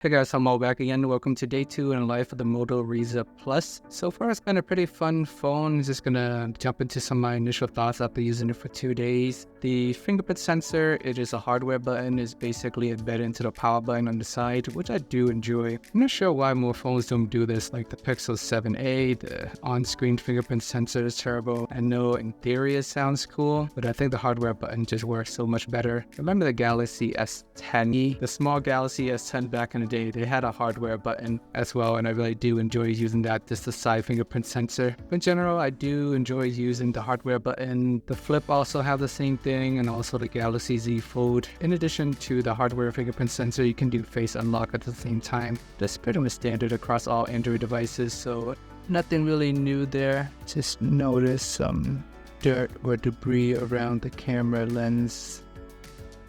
Hey guys, I'm all back again. Welcome to day 2 in life of the Moto Razr Plus. So far, it's been a pretty fun phone. Just gonna jump into some of my initial thoughts after using it for 2 days. The fingerprint sensor, it is a hardware button, is basically embedded into the power button on the side, which I do enjoy. I'm not sure why more phones don't do this, like the Pixel 7a, the on-screen fingerprint sensor is terrible. I know in theory it sounds cool, but I think the hardware button just works so much better. Remember the Galaxy S10e? The small Galaxy S10 back in the day, they had a hardware button as well, and I really do enjoy using that, just the side fingerprint sensor. But in general, I do enjoy using the hardware button. The Flip also have the same thing, and also the Galaxy Z Fold. In addition to the hardware fingerprint sensor, you can do face unlock at the same time. That's pretty much standard across all Android devices, so nothing really new there. Just notice some dirt or debris around the camera lens.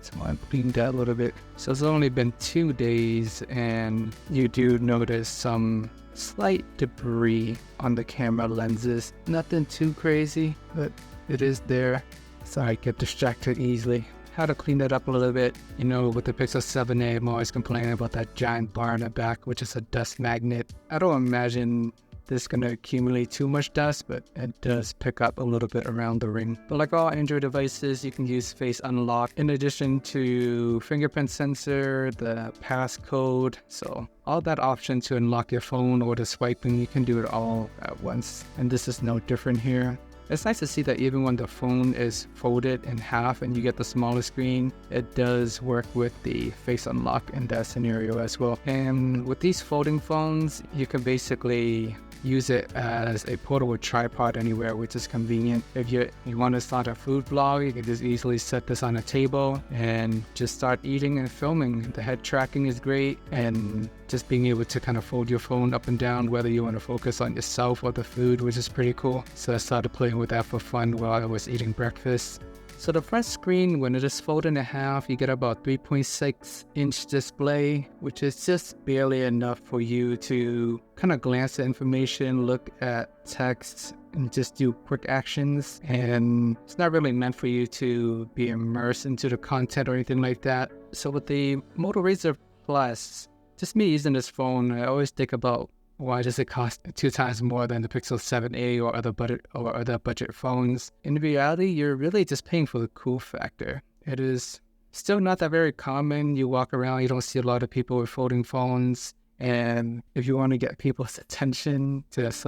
So I cleaned that a little bit. So it's only been 2 days and you do notice some slight debris on the camera lenses. Nothing too crazy, but it is there. Sorry, I get distracted easily. How to clean that up a little bit. You know, with the Pixel 7a, I'm always complaining about that giant bar in the back, which is a dust magnet. I don't imagine this is going to accumulate too much dust, but it does pick up a little bit around the ring. But like all Android devices, you can use face unlock in addition to fingerprint sensor, the passcode. So all that option to unlock your phone or the swiping, you can do it all at once. And this is no different here. It's nice to see that even when the phone is folded in half and you get the smaller screen, it does work with the face unlock in that scenario as well. And with these folding phones, you can basically use it as a portable tripod anywhere, which is convenient. If you want to start a food vlog, you can just easily set this on a table and just start eating and filming. The head tracking is great, and just being able to kind of fold your phone up and down, whether you want to focus on yourself or the food, which is pretty cool. So I started playing with that for fun while I was eating breakfast. So the front screen, when it is folded in half, you get about 3.6-inch display, which is just barely enough for you to kind of glance at information, look at text, and just do quick actions. And it's not really meant for you to be immersed into the content or anything like that. So with the Moto Razr Plus, just me using this phone, I always think about, why does it cost 2 times more than the Pixel 7a or other budget phones? In reality, you're really just paying for the cool factor. It is still not that very common. You walk around, you don't see a lot of people with folding phones. And if you want to get people's attention, just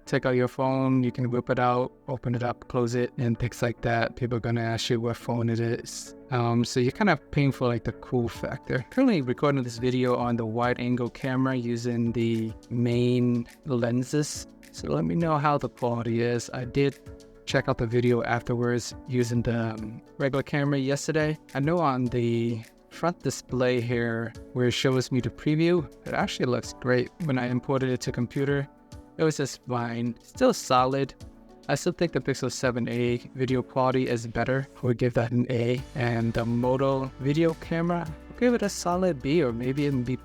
take out your phone, you can whip it out, open it up, close it, and things like that. People are going to ask you what phone it is. So you're kind of paying for like the cool factor. Currently recording this video on the wide angle camera using the main lenses. So let me know how the quality is. I did check out the video afterwards using the regular camera yesterday. I know on the front display here where it shows me the preview, it actually looks great. When I imported it to computer, it was just fine. Still solid. I still think the Pixel 7a video quality is better. I would give that an A. And the Moto video camera, I'll give it a solid B or maybe even B+.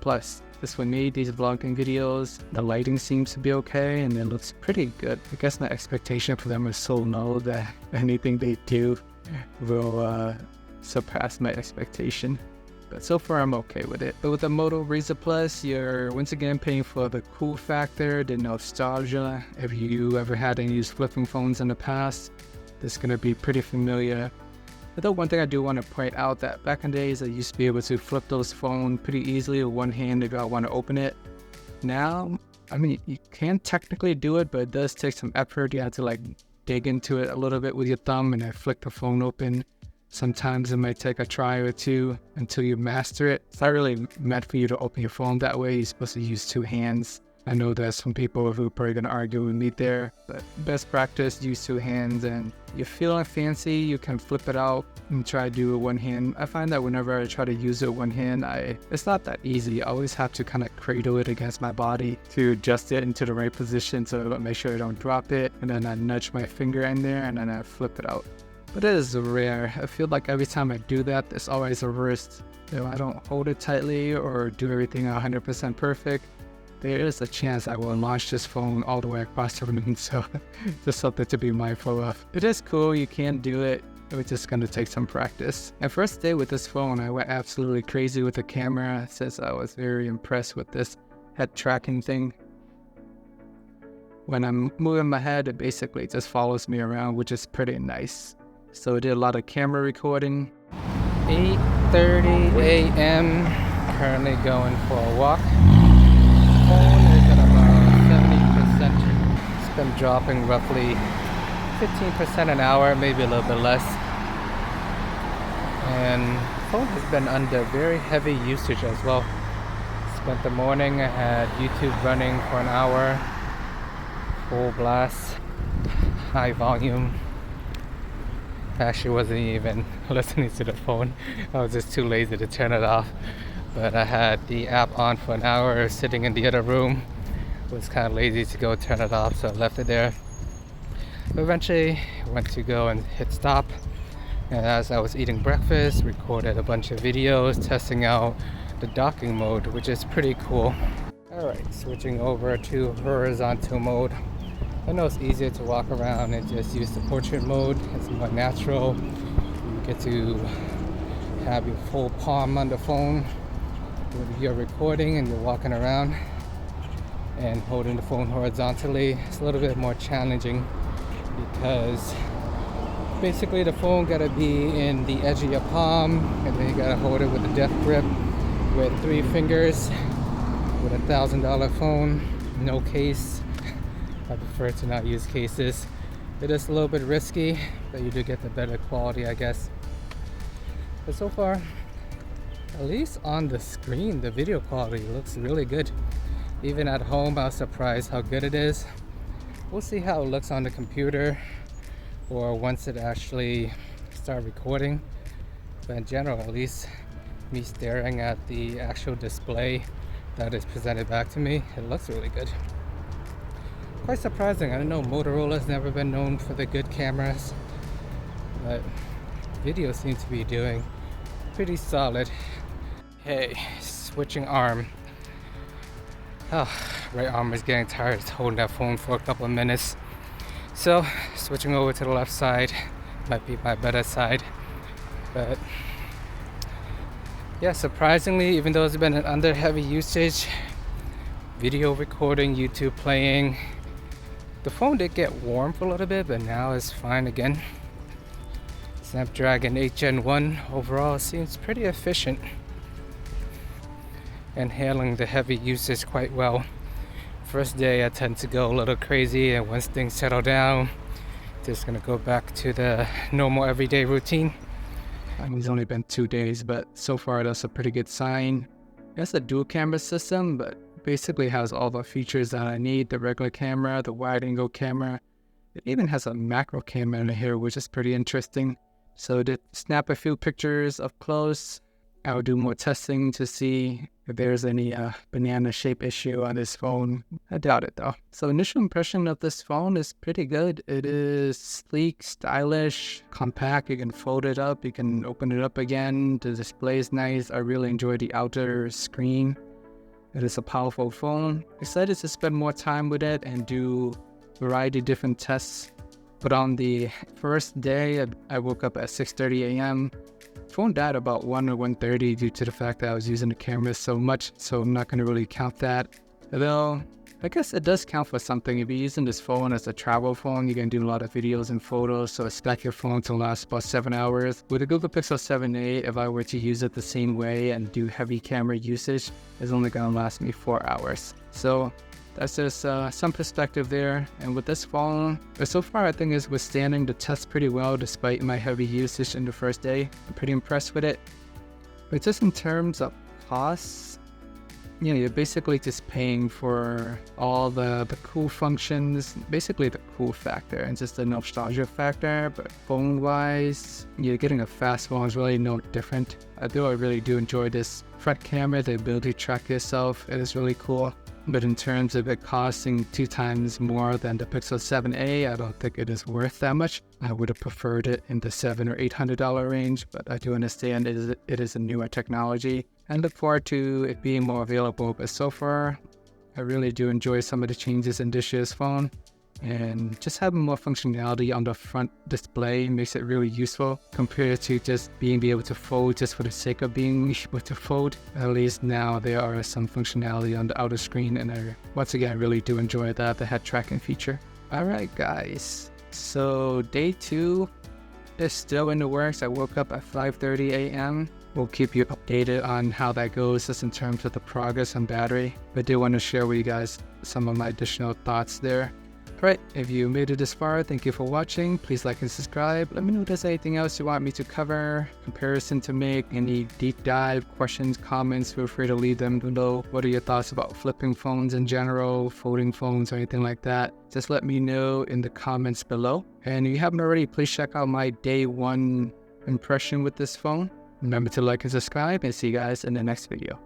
This one made these vlogging videos. The lighting seems to be okay and it looks pretty good. I guess my expectation for them is so low that anything they do will surpass my expectation. But so far I'm okay with it. But with the Moto Razr Plus, you're once again paying for the cool factor, the nostalgia. If you ever had any of these flipping phones in the past, this is going to be pretty familiar. Although one thing I do want to point out, that back in the days I used to be able to flip those phones pretty easily with one hand if I want to open it. Now, I mean, you can technically do it, but it does take some effort. You have to like dig into it a little bit with your thumb and then flick the phone open. Sometimes it might take a try or two until you master it. It's not really meant for you to open your phone that way. You're supposed to use 2 hands. I know there's some people who are probably going to argue with me there, but best practice, use 2 hands, and you're feeling fancy, you can flip it out and try to do it with 1 hand. I find that whenever I try to use it with 1 hand, it's not that easy. I always have to kind of cradle it against my body to adjust it into the right position so make sure I don't drop it, and then I nudge my finger in there and then I flip it out. But it is rare. I feel like every time I do that, there's always a risk. If I don't hold it tightly or do everything 100% perfect, there is a chance I will launch this phone all the way across the room. So just something to be mindful of. It is cool, you can do it. It was just gonna take some practice. And first day with this phone, I went absolutely crazy with the camera since I was very impressed with this head tracking thing. When I'm moving my head, it basically just follows me around, which is pretty nice. So I did a lot of camera recording. 8:30 a.m. Currently going for a walk. Phone is at about 70%. It's been dropping roughly 15% an hour, maybe a little bit less. And phone has been under very heavy usage as well. Spent the morning, I had YouTube running for an hour, full blast, high volume. Actually wasn't even listening to the phone. I was just too lazy to turn it off. But I had the app on for an hour sitting in the other room. Was kind of lazy to go turn it off, so I left it there. But eventually went to go and hit stop. And as I was eating breakfast, recorded a bunch of videos testing out the docking mode, which is pretty cool. Alright, switching over to horizontal mode. I know it's easier to walk around and just use the portrait mode. It's more natural. You get to have your full palm on the phone when you're recording and you're walking around, and holding the phone horizontally. It's a little bit more challenging because basically the phone gotta be in the edge of your palm, and then you gotta hold it with a death grip with 3 fingers with $1,000 phone, no case. I prefer to not use cases. It is a little bit risky, but you do get the better quality, I guess. But so far, at least on the screen, the video quality looks really good. Even at home, I was surprised how good it is. We'll see how it looks on the computer or once it actually starts recording. But in general, at least me staring at the actual display that is presented back to me, it looks really good. Quite surprising. I don't know, Motorola's never been known for the good cameras, but video seems to be doing pretty solid. Hey, switching arm. Oh, right arm is getting tired. It's holding that phone for a couple of minutes. So, switching over to the left side might be my better side. But yeah, surprisingly, even though it's been an under heavy usage, video recording, YouTube playing, the phone did get warm for a little bit, but now it's fine again. Snapdragon 8 Gen 1 overall seems pretty efficient and handling the heavy usage quite well. First day I tend to go a little crazy, and once things settle down, just gonna go back to the normal everyday routine. I mean, it's only been 2 days, but so far that's a pretty good sign. It's a dual camera system, but basically has all the features that I need. The regular camera, the wide angle camera. It even has a macro camera in here, which is pretty interesting. So to snap a few pictures up close, I'll do more testing to see if there's any banana shape issue on this phone. I doubt it though. So initial impression of this phone is pretty good. It is sleek, stylish, compact. You can fold it up, you can open it up again. The display is nice. I really enjoy the outer screen. It is a powerful phone. Excited to spend more time with it and do a variety of different tests. But on the first day, I woke up at 6:30 a.m. Phone died about 1 or 1:30 due to the fact that I was using the camera so much, so I'm not going to really count that. Although, I guess it does count for something. If you're using this phone as a travel phone, you can do a lot of videos and photos, so expect your phone to last about 7 hours. With the Google Pixel 7a, if I were to use it the same way and do heavy camera usage, it's only going to last me 4 hours. So that's just some perspective there. And with this phone, so far I think it's withstanding the test pretty well despite my heavy usage in the first day. I'm pretty impressed with it. But just in terms of costs, you know, you're basically just paying for all the cool functions, basically the cool factor and just the nostalgia factor. But phone-wise, you're getting a fast phone is really no different. I really do enjoy this front camera, the ability to track yourself. It is really cool. But in terms of it costing 2 times more than the Pixel 7a, I don't think it is worth that much. I would have preferred it in the $700 or $800 range, but I do understand it is a newer technology and look forward to it being more available. But so far, I really do enjoy some of the changes in this year's phone. and just having more functionality on the front display makes it really useful compared to just being able to fold just for the sake of being able to fold. At least now there are some functionality on the outer screen, and I once again really do enjoy that, the head tracking feature. Alright guys, so day 2 is still in the works. I woke up at 5:30 a.m. We'll keep you updated on how that goes just in terms of the progress on battery. But I do want to share with you guys some of my additional thoughts there. Alright, if you made it this far, thank you for watching. Please like and subscribe. Let me know if there's anything else you want me to cover, comparison to make, any deep dive questions, comments, feel free to leave them below. What are your thoughts about flipping phones in general, folding phones, or anything like that? Just let me know in the comments below. And if you haven't already, please check out my day 1 impression with this phone. Remember to like and subscribe, and see you guys in the next video.